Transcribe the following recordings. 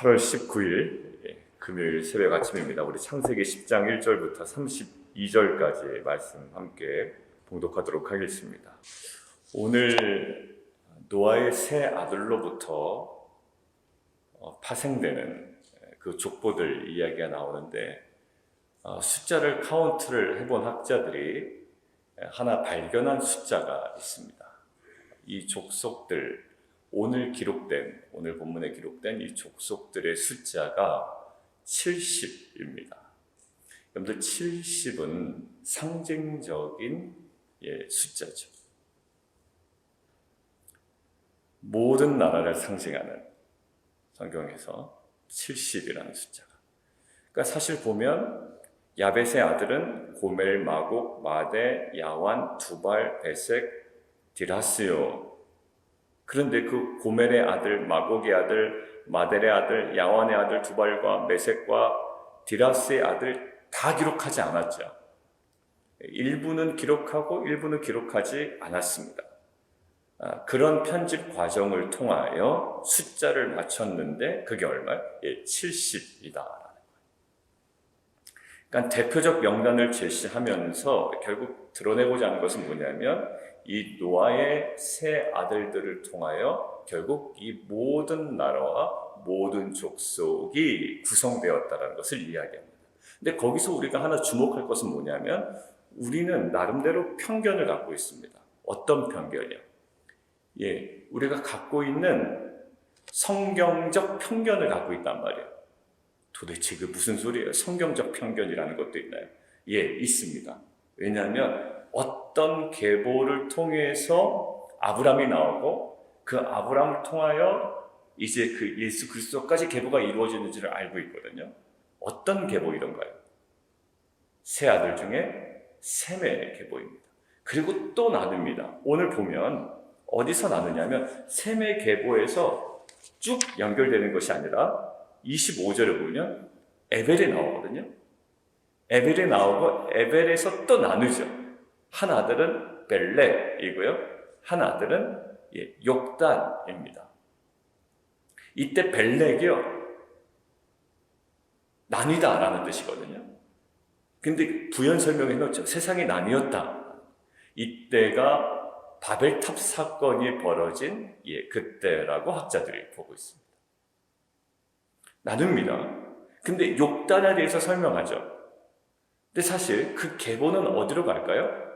8월 19일 금요일 새벽 아침입니다. 우리 창세기 10장 1절부터 32절까지 말씀 함께 봉독하도록 하겠습니다. 오늘 노아의 세 아들로부터 파생되는 그 족보들 이야기가 나오는데 숫자를 카운트를 해본 학자들이 하나 발견한 숫자가 있습니다. 이 족속들, 오늘 본문에 기록된 이 족속들의 숫자가 70입니다. 여러분들 70은 상징적인 숫자죠. 모든 나라를 상징하는 성경에서 70이라는 숫자가. 그러니까 사실 보면 야벳의 아들은 고멜, 마곡, 마대, 야완, 두발, 베색, 디라스요. 그런데 그 고멜의 아들, 마곡의 아들, 마델의 아들, 야완의 아들, 두발과 메색과 디라스의 아들 다 기록하지 않았죠. 일부는 기록하고 일부는 기록하지 않았습니다. 그런 편집 과정을 통하여 숫자를 맞췄는데 그게 얼마예요? 70이다. 그러니까 대표적 명단을 제시하면서 결국 드러내고자 하는 것은 뭐냐면 이 노아의 세 아들들을 통하여 결국 이 모든 나라와 모든 족속이 구성되었다는 것을 이야기합니다. 근데 거기서 우리가 하나 주목할 것은 뭐냐면 우리는 나름대로 편견을 갖고 있습니다. 어떤 편견이요? 우리가 갖고 있는 성경적 편견을 갖고 있단 말이에요. 도대체 그 무슨 소리예요? 성경적 편견이라는 것도 있나요? 있습니다. 왜냐하면 어떤 계보를 통해서 아브람이 나오고 그 아브람을 통하여 이제 그 예수 그리스도까지 계보가 이루어지는지를 알고 있거든요. 어떤 계보이던가요? 세 아들 중에 셈의 계보입니다. 그리고 또 나눕니다. 오늘 보면 어디서 나누냐면 셈의 계보에서 쭉 연결되는 것이 아니라 25절에 보면 에벨에 나오거든요. 에벨에 나오고 에벨에서 또 나누죠. 한 아들은 벨렉이고요. 한 아들은 욕단입니다. 이때 벨렉이요. 나뉘다라는 뜻이거든요. 근데 부연 설명해 놓죠. 세상이 나뉘었다. 이때가 바벨탑 사건이 벌어진 그때라고 학자들이 보고 있습니다. 나눕니다. 근데 욕단에 대해서 설명하죠. 근데 사실 그 계보는 어디로 갈까요?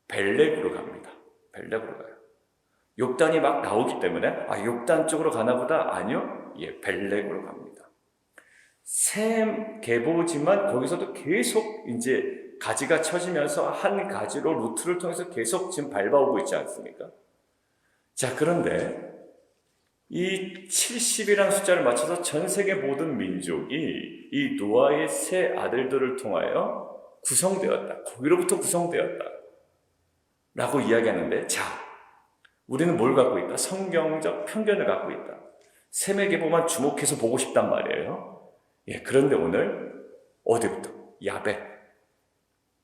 벨렉으로 갑니다. 벨렉으로 가요. 욕단이 막 나오기 때문에 욕단 쪽으로 가나 보다. 아니요. 벨렉으로 갑니다. 셈 계보지만 거기서도 계속 이제 가지가 쳐지면서 한 가지로 루트를 통해서 계속 지금 밟아오고 있지 않습니까? 자, 그런데 이 70이라는 숫자를 맞춰서 전 세계 모든 민족이 이 노아의 세 아들들을 통하여 구성되었다. 거기로부터 구성되었다. 라고 이야기하는데, 자, 우리는 뭘 갖고 있다? 성경적 편견을 갖고 있다. 셈의 계보만 주목해서 보고 싶단 말이에요. 그런데 오늘 어디부터? 야벳.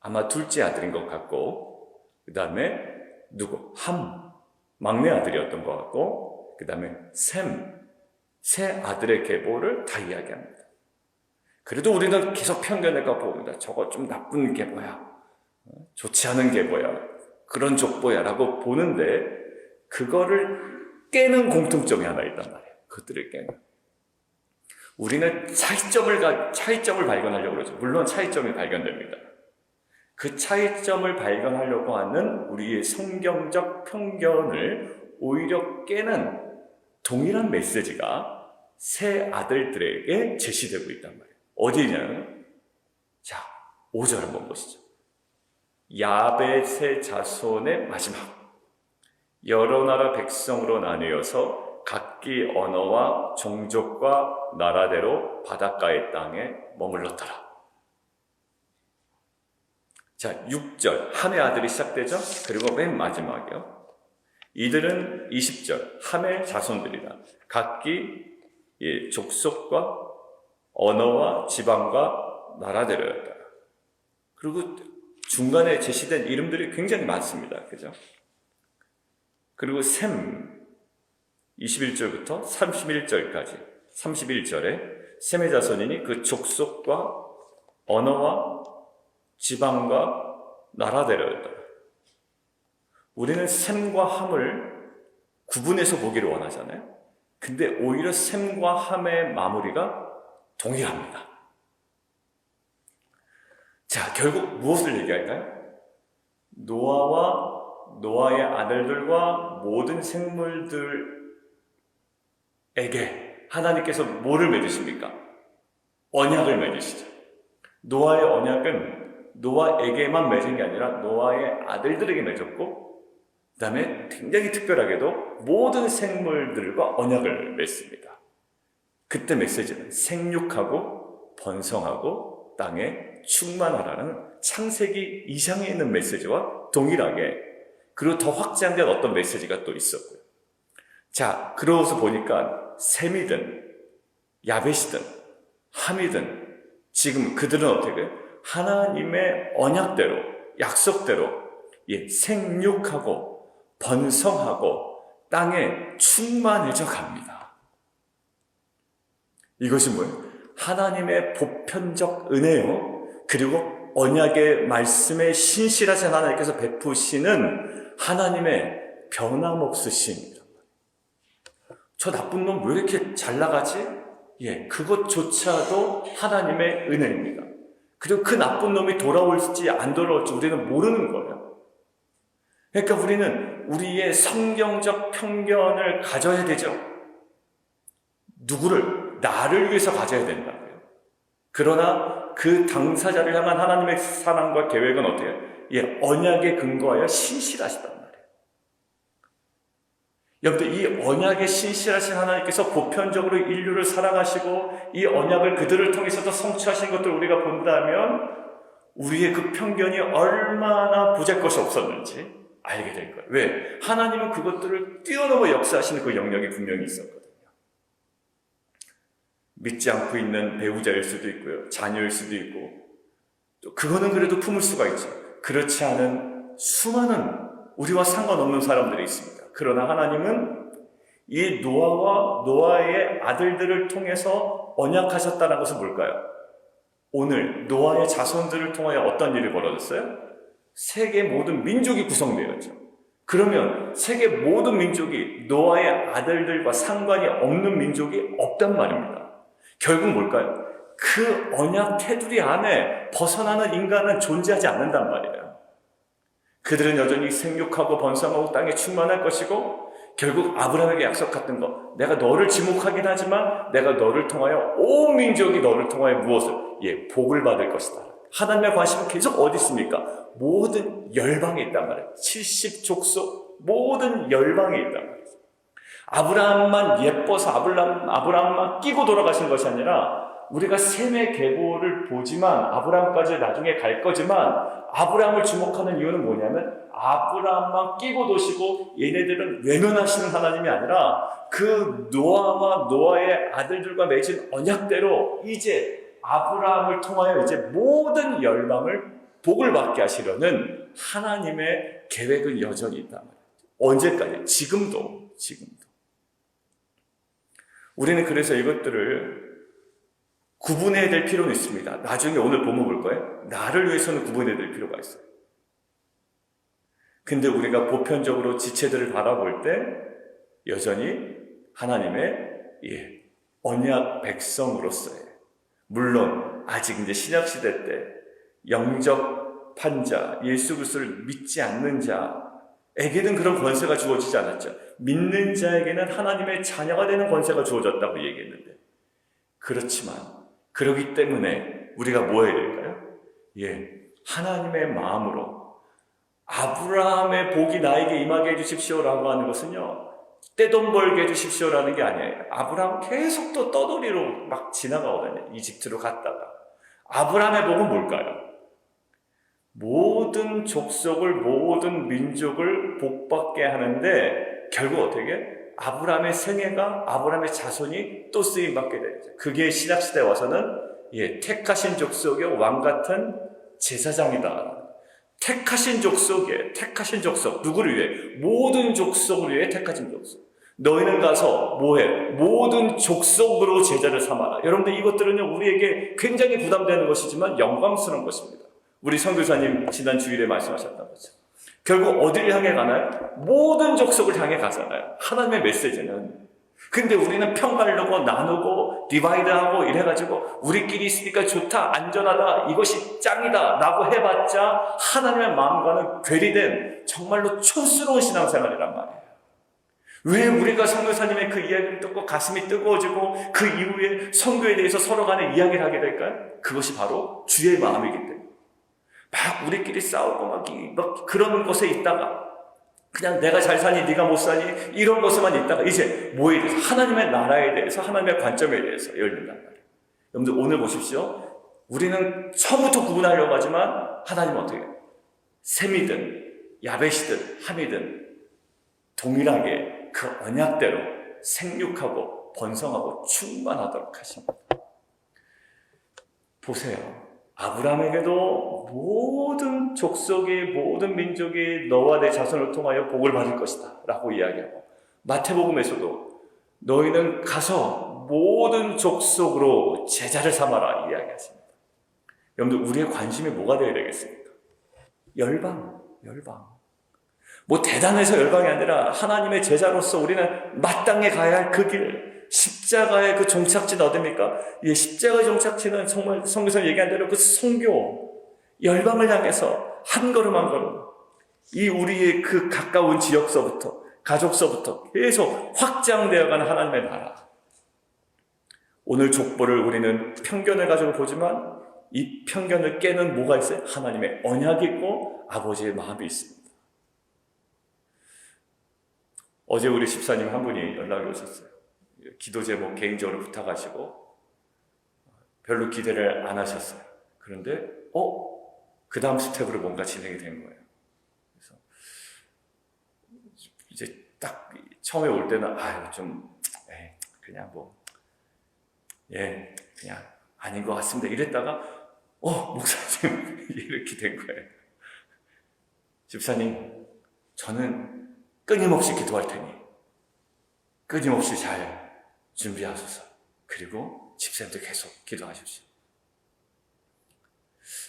아마 둘째 아들인 것 같고, 그 다음에 누구? 함. 막내 아들이었던 것 같고, 그 다음에 셈, 세 아들의 계보를 다 이야기합니다. 그래도 우리는 계속 편견을 갖고 봅니다. 저거 좀 나쁜 계보야. 좋지 않은 계보야. 그런 족보야. 라고 보는데 그거를 깨는 공통점이 하나 있단 말이에요. 그것들을 깨는. 우리는 차이점을 발견하려고 그러죠. 물론 차이점이 발견됩니다. 그 차이점을 발견하려고 하는 우리의 성경적 편견을 오히려 깨는 동일한 메시지가 세 아들들에게 제시되고 있단 말이에요. 어디냐면, 자, 5절 한번 보시죠. 야벳의 자손의 마지막. 여러 나라 백성으로 나뉘어서 각기 언어와 종족과 나라대로 바닷가의 땅에 머물렀더라. 자, 6절. 함의 아들이 시작되죠? 그리고 맨 마지막이요. 이들은 20절 함의 자손들이다. 각기 족속과 언어와 지방과 나라대로였다. 그리고 중간에 제시된 이름들이 굉장히 많습니다. 그죠? 그리고 셈 21절부터 31절까지 31절에 셈의 자손이니 그 족속과 언어와 지방과 나라대로였더라. 우리는 셈과 함을 구분해서 보기를 원하잖아요. 근데 오히려 셈과 함의 마무리가 동일합니다. 자, 결국 무엇을 얘기할까요? 노아와 노아의 아들들과 모든 생물들에게 하나님께서 뭐를 맺으십니까? 언약을 맺으시죠. 노아의 언약은 노아에게만 맺은 게 아니라 노아의 아들들에게 맺었고, 그 다음에 굉장히 특별하게도 모든 생물들과 언약을 맺습니다. 그때 메시지는 생육하고 번성하고 땅에 충만하라는 창세기 2장에 있는 메시지와 동일하게, 그리고 더 확장된 어떤 메시지가 또 있었고요. 자, 그러고서 보니까 셈이든 야벳이든 함이든 지금 그들은 어떻게 하나님의 언약대로, 약속대로 생육하고 번성하고 땅에 충만해져 갑니다. 이것이 뭐예요? 하나님의 보편적 은혜요, 그리고 언약의 말씀에 신실하신 하나님께서 베푸시는 하나님의 변함없으심입니다. 저 나쁜 놈 왜 이렇게 잘 나가지? 그것조차도 하나님의 은혜입니다. 그리고 그 나쁜 놈이 돌아올지 안 돌아올지 우리는 모르는 거예요. 그러니까 우리는 우리의 성경적 편견을 가져야 되죠. 누구를? 나를 위해서 가져야 된다고요. 그러나 그 당사자를 향한 하나님의 사랑과 계획은 어떻게 해요? 언약에 근거하여 신실하시단 말이에요. 여러분들, 이 언약에 신실하신 하나님께서 보편적으로 인류를 사랑하시고 이 언약을 그들을 통해서도 성취하신 것들을 우리가 본다면 우리의 그 편견이 얼마나 보잘것이 없었는지 알게 될 거예요. 왜? 하나님은 그것들을 뛰어넘어 역사하시는 그 영역이 분명히 있었거든요. 믿지 않고 있는 배우자일 수도 있고요, 자녀일 수도 있고, 또 그거는 그래도 품을 수가 있죠. 그렇지 않은 수많은 우리와 상관없는 사람들이 있습니다. 그러나 하나님은 이 노아와 노아의 아들들을 통해서 언약하셨다는 것은 뭘까요? 오늘 노아의 자손들을 통하여 어떤 일이 벌어졌어요? 세계 모든 민족이 구성되었죠. 그러면 세계 모든 민족이 노아의 아들들과 상관이 없는 민족이 없단 말입니다. 결국 뭘까요? 그 언약 테두리 안에 벗어나는 인간은 존재하지 않는단 말이에요. 그들은 여전히 생육하고 번성하고 땅에 충만할 것이고, 결국 아브라함에게 약속했던 거, 내가 너를 지목하긴 하지만 내가 너를 통하여 온 민족이 너를 통하여 무엇을? 복을 받을 것이다. 하나님의 관심은 계속 어디 있습니까? 모든 열방에 있단 말이에요. 70족속 모든 열방에 있단 말이에요. 아브라함만 예뻐서 아브라함만 끼고 돌아가신 것이 아니라, 우리가 셈의 계보를 보지만 아브라함까지 나중에 갈 거지만, 아브라함을 주목하는 이유는 뭐냐면 아브라함만 끼고 도시고 얘네들은 외면하시는 하나님이 아니라 그 노아와 노아의 아들들과 맺은 언약대로 이제 아브라함을 통하여 이제 모든 열방을 복을 받게 하시려는 하나님의 계획은 여전히 있단 말이에요. 언제까지? 지금도. 우리는 그래서 이것들을 구분해야 될 필요는 있습니다. 나중에 오늘 본문 볼 거예요. 나를 위해서는 구분해야 될 필요가 있어요. 근데 우리가 보편적으로 지체들을 바라볼 때 여전히 하나님의 언약 백성으로서의, 물론 아직 이제 신약시대 때 영접 판자, 예수 그리스도를 믿지 않는 자에게는 그런 권세가 주어지지 않았죠. 믿는 자에게는 하나님의 자녀가 되는 권세가 주어졌다고 얘기했는데, 그렇지만 그렇기 때문에 우리가 뭐 해야 될까요? 하나님의 마음으로 아브라함의 복이 나에게 임하게 해주십시오라고 하는 것은요, 떼돈 벌게 해주십시오라는 게 아니에요. 아브라함 계속 또 떠돌이로 막 지나가거든요. 이집트로 갔다가. 아브라함의 복은 뭘까요? 모든 족속을, 모든 민족을 복받게 하는데, 결국 어떻게? 아브라함의 생애가, 아브라함의 자손이 또 쓰임받게 되죠. 그게 신약시대에 와서는 택하신 족속의 왕같은 제사장이다. 택하신 족속에, 택하신 족속, 누구를 위해? 모든 족속을 위해 택하신 족속. 너희는 가서 뭐해? 모든 족속으로 제자를 삼아라. 여러분들 이것들은요 우리에게 굉장히 부담되는 것이지만 영광스러운 것입니다. 우리 선교사님 지난 주일에 말씀하셨던 거죠. 결국 어디를 향해 가나요? 모든 족속을 향해 가잖아요. 하나님의 메시지는. 근데 우리는 편가르고 나누고 디바이드하고 이래가지고 우리끼리 있으니까 좋다, 안전하다, 이것이 짱이다 라고 해봤자 하나님의 마음과는 괴리된 정말로 촌스러운 신앙생활이란 말이에요. 왜 우리가 선교사님의 그 이야기를 듣고 가슴이 뜨거워지고 그 이후에 선교에 대해서 서로 간에 이야기를 하게 될까요? 그것이 바로 주의 마음이기 때문에. 막 우리끼리 싸우고 막 그런 곳에 있다가 그냥 내가 잘 사니 네가 못 사니 이런 것에만 있다가 이제 뭐에 대해서 하나님의 나라에 대해서 하나님의 관점에 대해서 열린단 말이에요. 여러분들 오늘 보십시오. 우리는 처음부터 구분하려고 하지만 하나님은 어떻게 해요? 셈이든 야벳이든 함이든 동일하게 그 언약대로 생육하고 번성하고 충만하도록 하십니다. 보세요. 아브라함에게도 모든 족속의 모든 민족이 너와 내 자손을 통하여 복을 받을 것이다 라고 이야기하고, 마태복음에서도 너희는 가서 모든 족속으로 제자를 삼아라 이야기하십니다. 여러분들 우리의 관심이 뭐가 되어야 되겠습니까? 열방. 뭐 대단해서 열방이 아니라 하나님의 제자로서 우리는 마땅히 가야 할 그 길, 십자가의 그 종착지는 어딥니까? 이 십자가의 종착지는 정말 성경에서 얘기한 대로 그 선교, 열방을 향해서 한 걸음 한 걸음 이 우리의 그 가까운 지역서부터 가족서부터 계속 확장되어가는 하나님의 나라. 오늘 족보를 우리는 편견을 가지고 보지만 이 편견을 깨는 뭐가 있어요? 하나님의 언약이 있고 아버지의 마음이 있습니다. 어제 우리 집사님 한 분이 연락이 오셨어요. 기도 제목 개인적으로 부탁하시고 별로 기대를 안 하셨어요. 그런데 그 다음 스텝으로 뭔가 진행이 된 거예요. 그래서 이제 딱 처음에 올 때는 그냥 그냥 아닌 것 같습니다 이랬다가 목사님 이렇게 된 거예요. 집사님, 저는 끊임없이 기도할 테니 끊임없이 잘 준비하소서. 그리고 집사님도 계속 기도하십시오.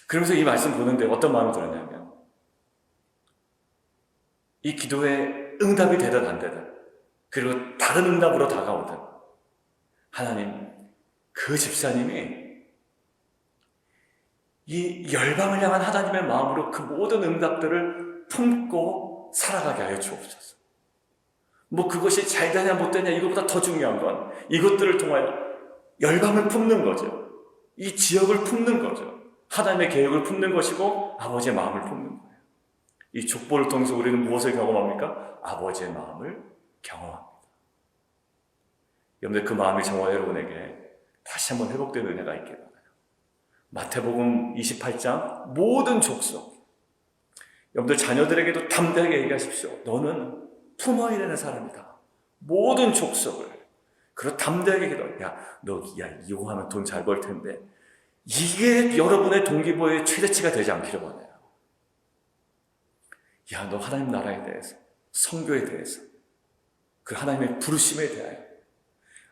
그러면서 이 말씀 보는데 어떤 마음이 들었냐면, 이 기도에 응답이 되든 안 되든, 그리고 다른 응답으로 다가오든, 하나님, 그 집사님이 이 열방을 향한 하나님의 마음으로 그 모든 응답들을 품고 살아가게 하여 주옵소서. 뭐 그것이 잘 되냐 못 되냐 이것보다 더 중요한 건 이것들을 통하여 열방을 품는 거죠. 이 지역을 품는 거죠. 하나님의 계획을 품는 것이고 아버지의 마음을 품는 거예요. 이 족보를 통해서 우리는 무엇을 경험합니까? 아버지의 마음을 경험합니다. 여러분들 그 마음이 저와 여러분에게 다시 한번 회복된 은혜가 있게 바라요. 마태복음 28장 모든 족속, 여러분들 자녀들에게도 담대하게 얘기하십시오. 너는 품어야 되는 사람이다. 모든 족속을. 그리고 담대하게 기도. 이거 하면 돈 잘 벌 텐데. 이게 여러분의 동기부여의 최대치가 되지 않기를 원해요. 너 하나님 나라에 대해서, 선교에 대해서, 그 하나님의 부르심에 대하여.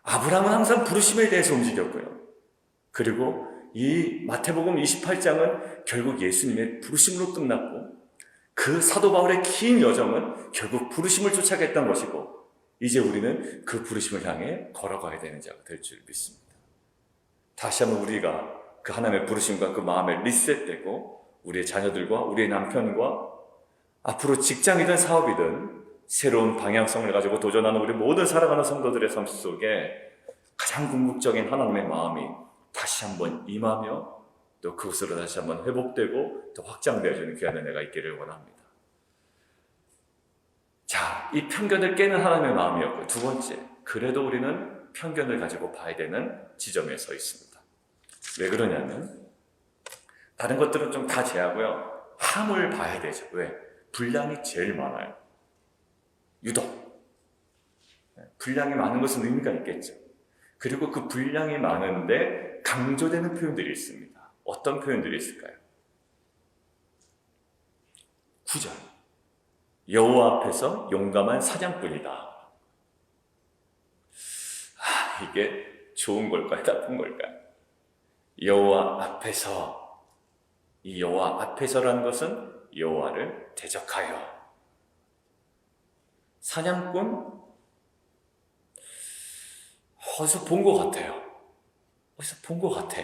아브라함은 항상 부르심에 대해서 움직였고요. 그리고 이 마태복음 28장은 결국 예수님의 부르심으로 끝났고, 그 사도 바울의 긴 여정은 결국 부르심을 쫓아겠다는 것이고, 이제 우리는 그 부르심을 향해 걸어가야 되는 자가 될 줄 믿습니다. 다시 한번 우리가 그 하나님의 부르심과 그 마음에 리셋되고 우리의 자녀들과 우리의 남편과 앞으로 직장이든 사업이든 새로운 방향성을 가지고 도전하는 우리 모든 살아가는 성도들의 삶 속에 가장 궁극적인 하나님의 마음이 다시 한번 임하며 또 그것으로 다시 한번 회복되고 또 확장되어지는 귀한 은혜가 있기를 원합니다. 자, 이 편견을 깨는 하나님의 마음이었고, 두 번째, 그래도 우리는 편견을 가지고 봐야 되는 지점에 서 있습니다. 왜 그러냐면 다른 것들은 좀 다 제하고요, 함을 봐야 되죠. 왜? 분량이 제일 많아요. 유독 분량이 많은 것은 의미가 있겠죠. 그리고 그 분량이 많은데 강조되는 표현들이 있습니다. 어떤 표현들이 있을까요? 9절, 여호와 앞에서 용감한 사냥꾼이다. 이게 좋은 걸까요? 나쁜 걸까요? 여호와 앞에서, 이 여호와 앞에서라는 것은 여호와를 대적하여. 사냥꾼? 어디서 본 것 같아요. 어디서 본 것 같아.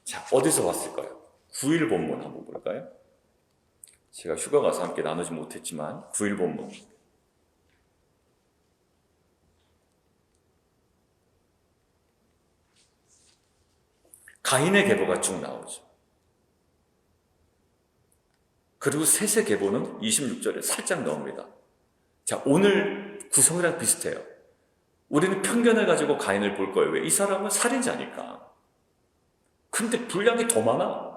자, 어디서 봤을까요? 9일 본문 한번 볼까요? 제가 휴가 가서 함께 나누지 못했지만 9일 본문. 가인의 계보가 쭉 나오죠. 그리고 셋의 계보는 26절에 살짝 나옵니다. 자, 오늘 구성이랑 비슷해요. 우리는 편견을 가지고 가인을 볼 거예요. 왜? 이 사람은 살인자니까. 근데 분량이 더 많아.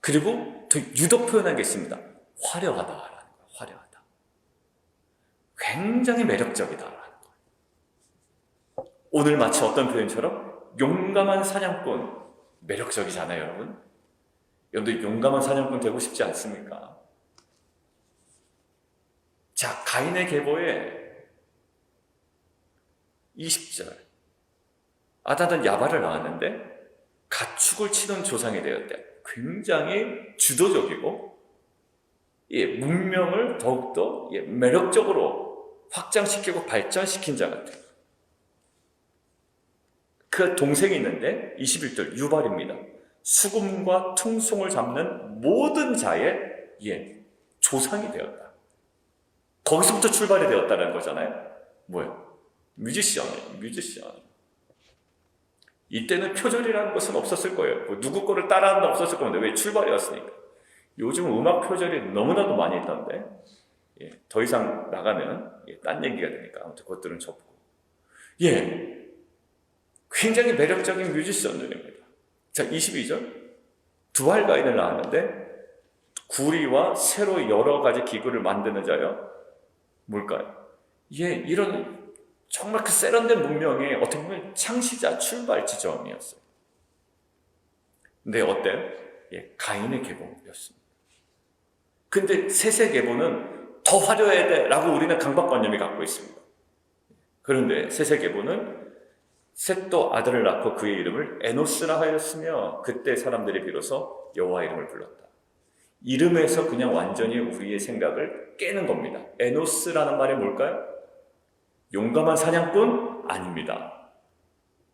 그리고 더 유독 표현한 게 있습니다. 화려하다라는 거예요. 화려하다. 굉장히 매력적이다라는 거예요. 오늘 마치 어떤 표현처럼 용감한 사냥꾼. 매력적이잖아요, 여러분. 여러분들 용감한 사냥꾼 되고 싶지 않습니까? 자, 가인의 계보에 20절. 아담은 야발을 낳았는데 가축을 치는 조상이 되었대. 굉장히 주도적이고 문명을 더욱더 매력적으로 확장시키고 발전시킨 자 같아요. 그 동생이 있는데 21절 유발입니다. 수금과 퉁송을 잡는 모든 자의 조상이 되었다. 거기서부터 출발이 되었다는 거잖아요. 뭐예요? 뮤지션. 이때는 표절이라는 것은 없었을 거예요. 누구 거를 따라하는 없었을 건데 왜 출발이었으니까. 요즘 음악 표절이 너무나도 많이 있던데 더 이상 나가면 딴 얘기가 되니까 아무튼 그것들은 접고 굉장히 매력적인 뮤지션들입니다. 자, 22절 두알 가인을 낳았는데 구리와 새로 여러 가지 기구를 만드는 자요. 뭘까요? 이런 정말 그 세련된 문명의 어떻게 보면 창시자 출발 지점이었어요. 근데 어때요? 가인의 계보였습니다. 근데 셋의 계보는 더 화려해야 돼 라고 우리는 강박관념이 갖고 있습니다. 그런데 셋의 계보는 셋도 아들을 낳고 그의 이름을 에노스라 하였으며 그때 사람들이 비로소 여호와 이름을 불렀다. 이름에서 그냥 완전히 우리의 생각을 깨는 겁니다. 에노스라는 말이 뭘까요? 용감한 사냥꾼? 아닙니다.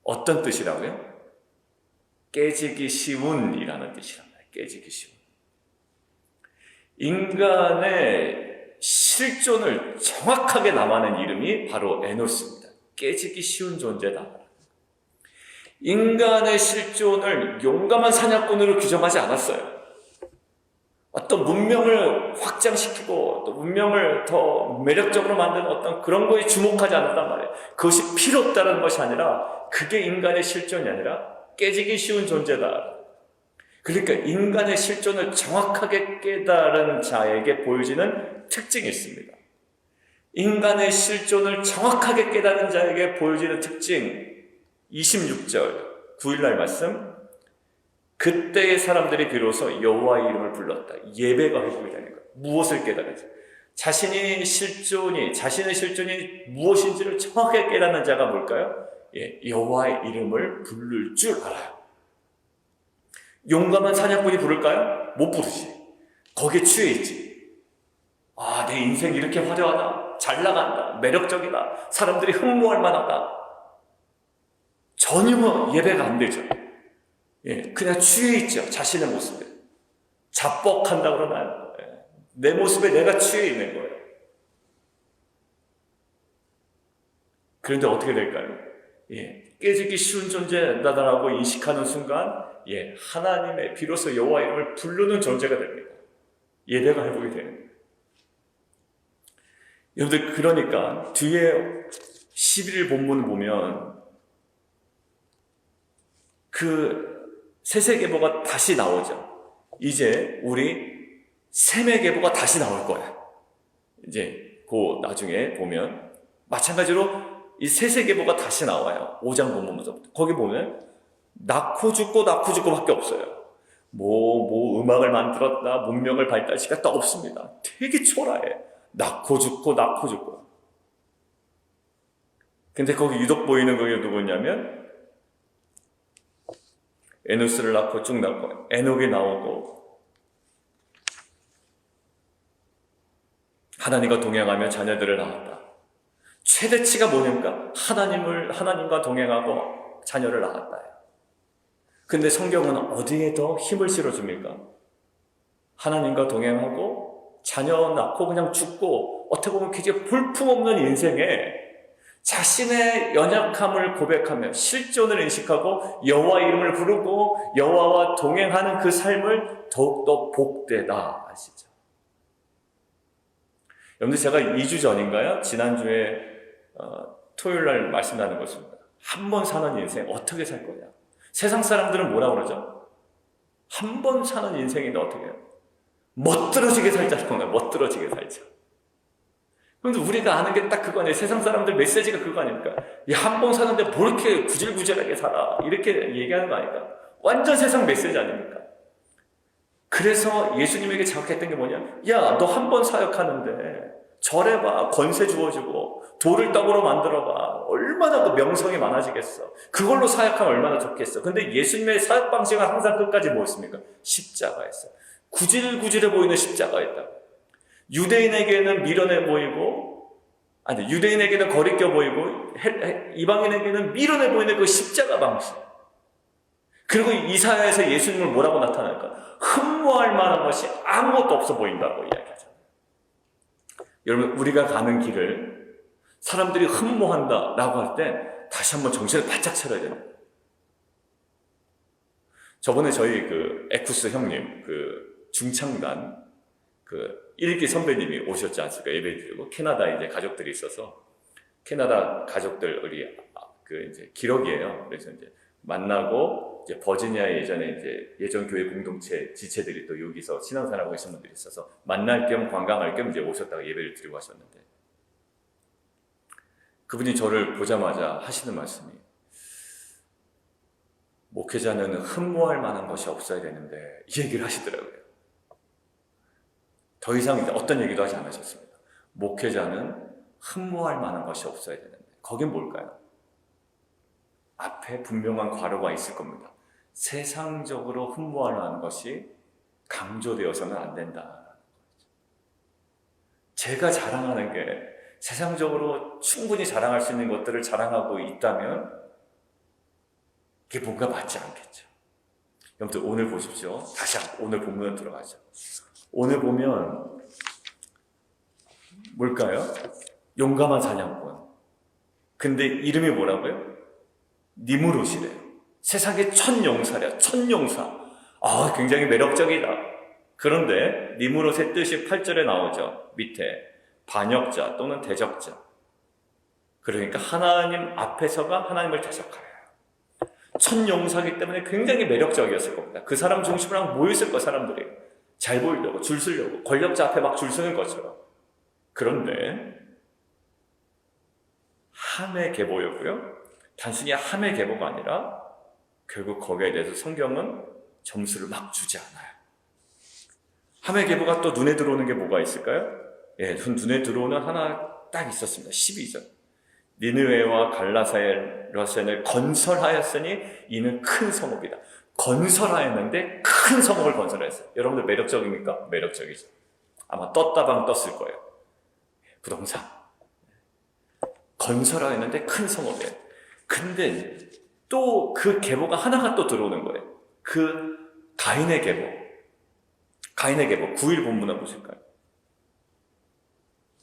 어떤 뜻이라고요? 깨지기 쉬운이라는 뜻이랍니다. 깨지기 쉬운. 인간의 실존을 정확하게 남아낸 이름이 바로 에노스입니다. 깨지기 쉬운 존재다. 인간의 실존을 용감한 사냥꾼으로 규정하지 않았어요. 어떤 문명을 확장시키고 또 문명을 더 매력적으로 만드는 어떤 그런 거에 주목하지 않았단 말이에요. 그것이 필요 없다는 것이 아니라 그게 인간의 실존이 아니라 깨지기 쉬운 존재다. 그러니까 인간의 실존을 정확하게 깨달은 자에게 보여지는 특징이 있습니다. 인간의 실존을 정확하게 깨달은 자에게 보여지는 특징 26절 9일날 말씀 그때의 사람들이 비로소 여호와의 이름을 불렀다. 예배가 회복이 되는 거예요. 무엇을 깨달은지 자신의 실존이 무엇인지를 정확하게 깨닫는 자가 뭘까요? 여호와의 이름을 부를 줄 알아요. 용감한 사냥꾼이 부를까요? 못 부르지. 거기에 취해 있지. 내 인생 이렇게 화려하다. 잘 나간다. 매력적이다. 사람들이 흠모할 만하다. 전혀 예배가 안 되죠. 그냥 취해 있죠. 자신의 모습에. 자뻑한다 그러나요? 내 모습에 내가 취해 있는 거예요. 그런데 어떻게 될까요? 깨지기 쉬운 존재다라고 인식하는 순간 하나님의 비로소 여호와 이름을 부르는 존재가 됩니다. 예배가 회복이 되는 거예요. 여러분들 그러니까 뒤에 11일 본문을 보면 그 셋의 계보가 다시 나오죠. 이제 우리 셈의 계보가 다시 나올 거예요. 이제 그 나중에 보면 마찬가지로 이 셋의 계보가 다시 나와요. 5장 본문부터. 거기 보면 낳고 죽고 밖에 없어요. 음악을 만들었다, 문명을 발달시켰다 없습니다. 되게 초라해. 낳고 죽고. 근데 거기 유독 보이는 그게 누구냐면 에노스를 낳고 쭉 낳고 에녹이 나오고 하나님과 동행하며 자녀들을 낳았다. 최대치가 뭐냐니까 하나님과 동행하고 자녀를 낳았다. 근데 성경은 어디에 더 힘을 실어줍니까? 하나님과 동행하고 자녀 낳고 그냥 죽고 어떻게 보면 굉장히 볼품없는 인생에 자신의 연약함을 고백하며 실존을 인식하고 여호와 이름을 부르고 여호와와 동행하는 그 삶을 더욱더 복되다 아시죠? 여러분들 제가 2주 전인가요? 지난주에 토요일날 말씀 나눈 것입니다. 한 번 사는 인생 어떻게 살 거냐? 세상 사람들은 뭐라 그러죠? 한 번 사는 인생인데 어떻게 해요? 멋들어지게 살자는 건가요? 멋들어지게 살자. 그런데 우리가 아는 게 딱 그거 아니에요? 세상 사람들 메시지가 그거 아닙니까? 한 번 사는데 뭐 이렇게 구질구질하게 살아? 이렇게 얘기하는 거 아닐까? 완전 세상 메시지 아닙니까? 그래서 예수님에게 자극했던 게 뭐냐? 야, 너 한 번 사역하는데 절해봐. 권세 주어주고 돌을 떡으로 만들어봐. 얼마나 그 명성이 많아지겠어. 그걸로 사역하면 얼마나 좋겠어. 근데 예수님의 사역 방식은 항상 끝까지 뭐였습니까? 십자가였어요. 구질구질해 보이는 십자가였다. 유대인에게는 미련해 보이고, 유대인에게는 거리껴 보이고, 이방인에게는 미련해 보이는 그 십자가 방식. 그리고 이사야에서 예수님을 뭐라고 나타낼까? 흠모할 만한 것이 아무것도 없어 보인다고 이야기하잖아요. 여러분, 우리가 가는 길을 사람들이 흠모한다라고 할 때 다시 한번 정신을 바짝 차려야 됩니다. 저번에 저희 그 에쿠스 형님, 그 중창단, 그 1기 선배님이 오셨지 않습니까? 예배 드리고, 캐나다에 이제 가족들이 있어서, 캐나다 가족들, 우리, 이제 기록이에요. 그래서 이제 만나고, 이제 버지니아에 예전에 이제 예전 교회 공동체 지체들이 또 여기서 신앙생활하고 계신 분들이 있어서 만날 겸 관광할 겸 이제 오셨다가 예배를 드리고 하셨는데, 그분이 저를 보자마자 하시는 말씀이, 목회자는 흠모할 만한 것이 없어야 되는데, 이 얘기를 하시더라고요. 더 이상 이제 어떤 얘기도 하지 않으셨습니다. 목회자는 흠모할 만한 것이 없어야 되는데, 거긴 뭘까요? 앞에 분명한 괄호가 있을 겁니다. 세상적으로 흠모할 만한 것이 강조되어서는 안 된다. 제가 자랑하는 게 세상적으로 충분히 자랑할 수 있는 것들을 자랑하고 있다면 그게 뭔가 맞지 않겠죠. 여러분들 오늘 보십시오. 다시 오늘 본문으로 들어가죠. 오늘 보면 뭘까요? 용감한 사냥꾼. 근데 이름이 뭐라고요? 니무롯이래요. 세상의 첫 용사래요. 첫 용사. 굉장히 매력적이다. 그런데 니무롯의 뜻이 8절에 나오죠. 밑에 반역자 또는 대적자. 그러니까 하나님 앞에서가 하나님을 대적하래요. 첫 용사이기 때문에 굉장히 매력적이었을 겁니다. 그 사람 중심으로 모였을 거 사람들이. 잘 보이려고, 줄 서려고, 권력자 앞에 막 줄 서는 것처럼. 그런데 함의 계보였고요. 단순히 함의 계보가 아니라 결국 거기에 대해서 성경은 점수를 막 주지 않아요. 함의 계보가 또 눈에 들어오는 게 뭐가 있을까요? 눈에 들어오는 하나 딱 있었습니다. 12절. 니느웨와 갈라사를 건설하였으니 이는 큰 성읍이다. 건설하였는데 큰 성읍을 건설했어요. 여러분들 매력적입니까? 매력적이죠. 아마 떴다방 떴을 거예요. 부동산. 건설하였는데 큰 성읍이에요. 근데 또 그 계보가 하나가 또 들어오는 거예요. 그 가인의 계보. 가인의 계보. 9일 본문을 보실까요?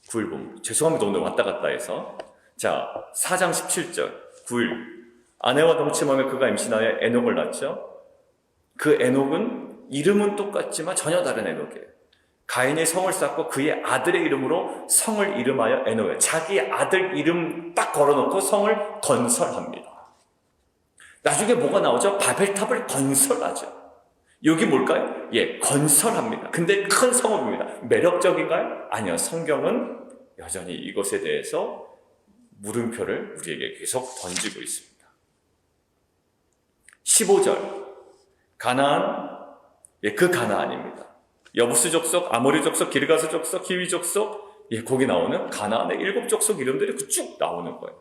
9일 본문. 죄송합니다. 오늘 왔다 갔다 해서. 자, 4장 17절. 9일. 아내와 동침하며 그가 임신하여 에녹을 낳죠. 그 에녹은 이름은 똑같지만 전혀 다른 에녹이에요. 가인이 성을 쌓고 그의 아들의 이름으로 성을 이름하여 에녹이에요. 자기 아들 이름 딱 걸어놓고 성을 건설합니다. 나중에 뭐가 나오죠? 바벨탑을 건설하죠. 여기 뭘까요? 건설합니다. 근데 큰 성읍입니다. 매력적인가요? 아니요. 성경은 여전히 이것에 대해서 물음표를 우리에게 계속 던지고 있습니다. 15절. 가나안, 그 가나안입니다. 여부스 족속, 아모리 족속, 기르가스 족속, 히위 족속, 거기 나오는 가나안의 7 족속 이름들이 쭉 나오는 거예요.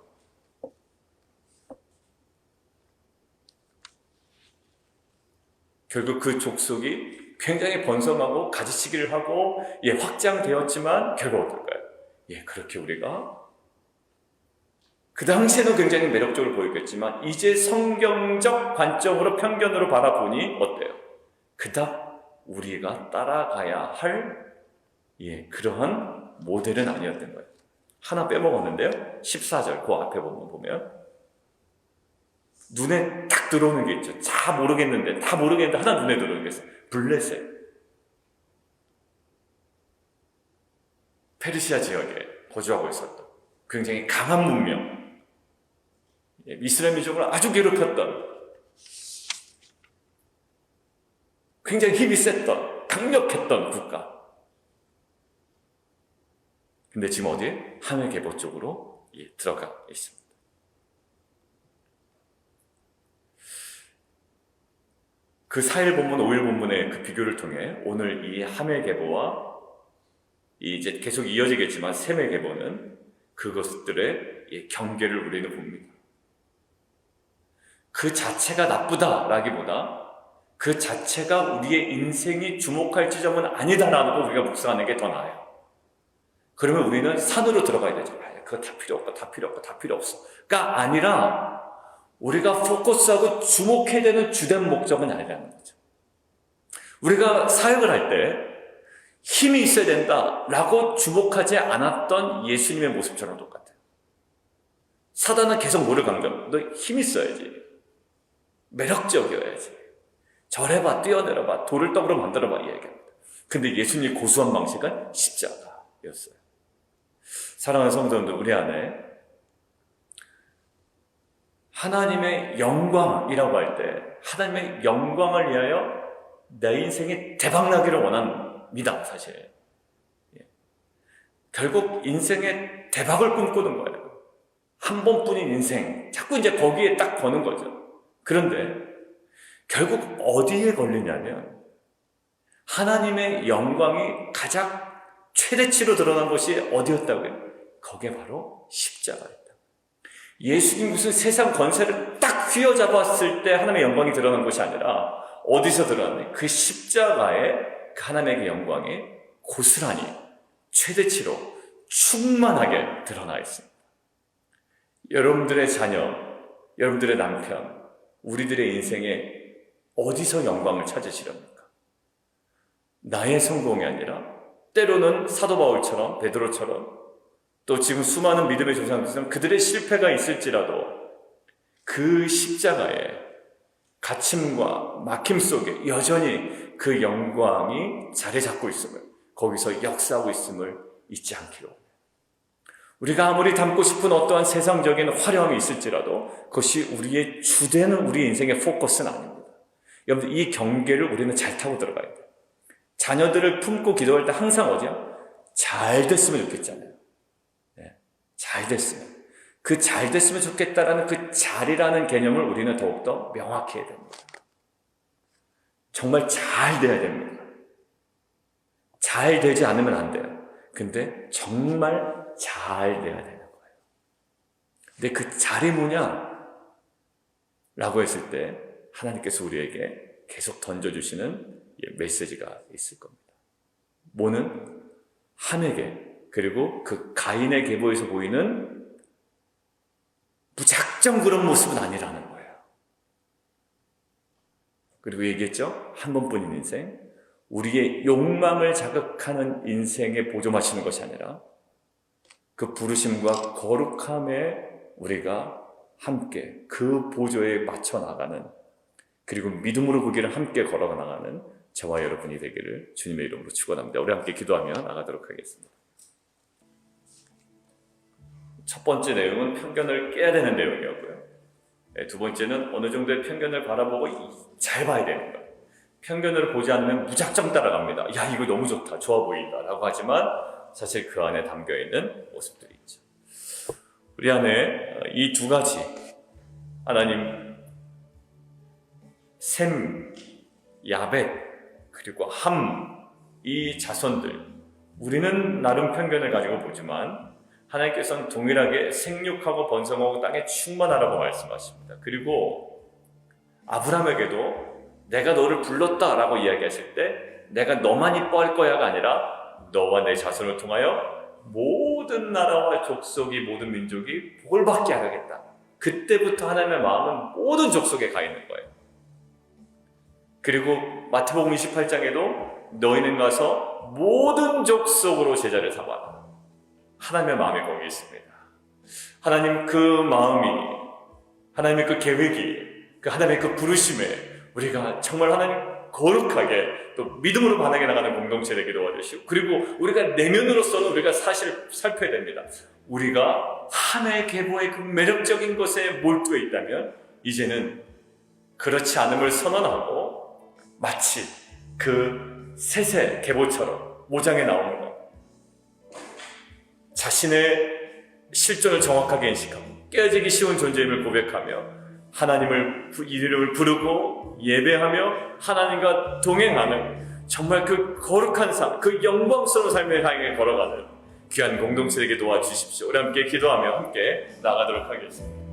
결국 그 족속이 굉장히 번성하고 가지치기를 하고 확장되었지만 결국 어떨까요? 그렇게 우리가 그 당시에는 굉장히 매력적으로 보였겠지만 이제 성경적 관점으로 편견으로 바라보니 어때요? 그닥 우리가 따라가야 할 그러한 모델은 아니었던 거예요. 하나 빼먹었는데요. 14절 그 앞에 보면 눈에 딱 들어오는 게 있죠. 다 모르겠는데 하나 눈에 들어오는 게 있어요. 블레셋. 페르시아 지역에 거주하고 있었던 굉장히 강한 문명, 이스라엘 민족을 아주 괴롭혔던, 굉장히 힘이 셌던, 강력했던 국가. 근데 지금 어디에? 하늘 계보 쪽으로 들어가 있습니다. 그 4일 본문, 5일 본문의 그 비교를 통해 오늘 이 하멜 계보와 이제 계속 이어지겠지만 셈의 계보는 그것들의 경계를 우리는 봅니다. 그 자체가 나쁘다라기보다 그 자체가 우리의 인생이 주목할 지점은 아니다라고 우리가 묵상하는 게 더 나아요. 그러면 우리는 산으로 들어가야 되죠. 그거 다 필요 없어가 아니라 우리가 포커스하고 주목해야 되는 주된 목적은 아니라는 거죠. 우리가 사역을 할 때 힘이 있어야 된다라고 주목하지 않았던 예수님의 모습처럼 똑같아요. 사단은 계속 뭐를 강조합니다. 너 힘 있어야지. 매력적이어야지. 절해봐, 뛰어내려봐, 돌을 떡으로 만들어봐 이 얘기합니다. 근데 예수님이 고수한 방식은 십자가였어요. 사랑하는 성도님들, 우리 안에 하나님의 영광이라고 할 때 하나님의 영광을 위하여 내 인생이 대박나기를 원합니다. 사실 결국 인생의 대박을 꿈꾸는 거예요. 한 번뿐인 인생, 자꾸 이제 거기에 딱 거는 거죠. 그런데 결국 어디에 걸리냐면 하나님의 영광이 가장 최대치로 드러난 것이 어디였다고요? 거기에 바로 십자가였다. 예수님 무슨 세상 권세를 딱 휘어잡았을 때 하나님의 영광이 드러난 것이 아니라 어디서 드러났나요? 그 십자가에 그 하나님의 영광이 고스란히 최대치로 충만하게 드러나 있습니다. 여러분들의 자녀, 여러분들의 남편, 우리들의 인생에 어디서 영광을 찾으시렵니까? 나의 성공이 아니라 때로는 사도 바울처럼, 베드로처럼, 또 지금 수많은 믿음의 조상들처럼 그들의 실패가 있을지라도 그 십자가의 갇힘과 막힘 속에 여전히 그 영광이 자리 잡고 있음을, 거기서 역사하고 있음을 잊지 않기로. 우리가 아무리 담고 싶은 어떠한 세상적인 화려함이 있을지라도 그것이 우리의 주되는 우리 인생의 포커스는 아닙니다. 여러분들 이 경계를 우리는 잘 타고 들어가야 돼요. 자녀들을 품고 기도할 때 항상 어디야? 잘 됐으면 좋겠잖아요. 잘 됐으면. 그 잘 됐으면 좋겠다라는 그 잘이라는 개념을 우리는 더욱더 명확히 해야 됩니다. 정말 잘 돼야 됩니다. 잘 되지 않으면 안 돼요. 근데 정말 잘 돼야 되는 거예요. 근데 그 잘이 뭐냐? 라고 했을 때 하나님께서 우리에게 계속 던져주시는 메시지가 있을 겁니다. 뭐는 함에게, 그리고 그 가인의 계보에서 보이는 무작정 그런 모습은 아니라는 거예요. 그리고 얘기했죠? 한 번뿐인 인생, 우리의 욕망을 자극하는 인생에 보존하시는 것이 아니라 그 부르심과 거룩함에 우리가 함께 그 보조에 맞춰 나가는, 그리고 믿음으로 그 길을 함께 걸어 나가는 저와 여러분이 되기를 주님의 이름으로 축원합니다. 우리 함께 기도하며 나가도록 하겠습니다. 첫 번째 내용은 편견을 깨야 되는 내용이었고요. 두 번째는 어느 정도의 편견을 바라보고 잘 봐야 되는 것. 편견을 보지 않으면 무작정 따라갑니다. 야, 이거 너무 좋다, 좋아 보인다 라고 하지만 사실 그 안에 담겨있는 모습들이 있죠. 우리 안에 이 두 가지, 하나님, 셈, 야벳, 그리고 함, 이 자손들, 우리는 나름 편견을 가지고 보지만 하나님께서는 동일하게 생육하고 번성하고 땅에 충만하라고 말씀하십니다. 그리고 아브라함에게도 내가 너를 불렀다라고 이야기하실 때 내가 너만 이뻐할 거야가 아니라 너와 내 자손을 통하여 모든 나라와 족속이 모든 민족이 복을 받게 하겠다. 그때부터 하나님의 마음은 모든 족속에 가 있는 거예요. 그리고 마태복음 28장에도 너희는 가서 모든 족속으로 제자를 삼아라. 하나님의 마음이 거기 있습니다. 하나님 그 마음이, 하나님의 그 계획이, 그 하나님의 그 부르심에 우리가 정말 하나님 거룩하게 또 믿음으로 반응해 나가는 공동체 되게 도와주시고, 그리고 우리가 내면으로서는 우리가 사실 살펴야 됩니다. 우리가 하나의 계보의 그 매력적인 것에 몰두해 있다면 이제는 그렇지 않음을 선언하고 마치 그 셋의 계보처럼 5장에 나오는 것, 자신의 실존을 정확하게 인식하고 깨어지기 쉬운 존재임을 고백하며 하나님을 이름을 부르고 예배하며 하나님과 동행하는 정말 그 거룩한 삶, 그 영광스러운 삶을 향해 걸어가는 귀한 공동체에게 도와주십시오. 우리 함께 기도하며 함께 나가도록 하겠습니다.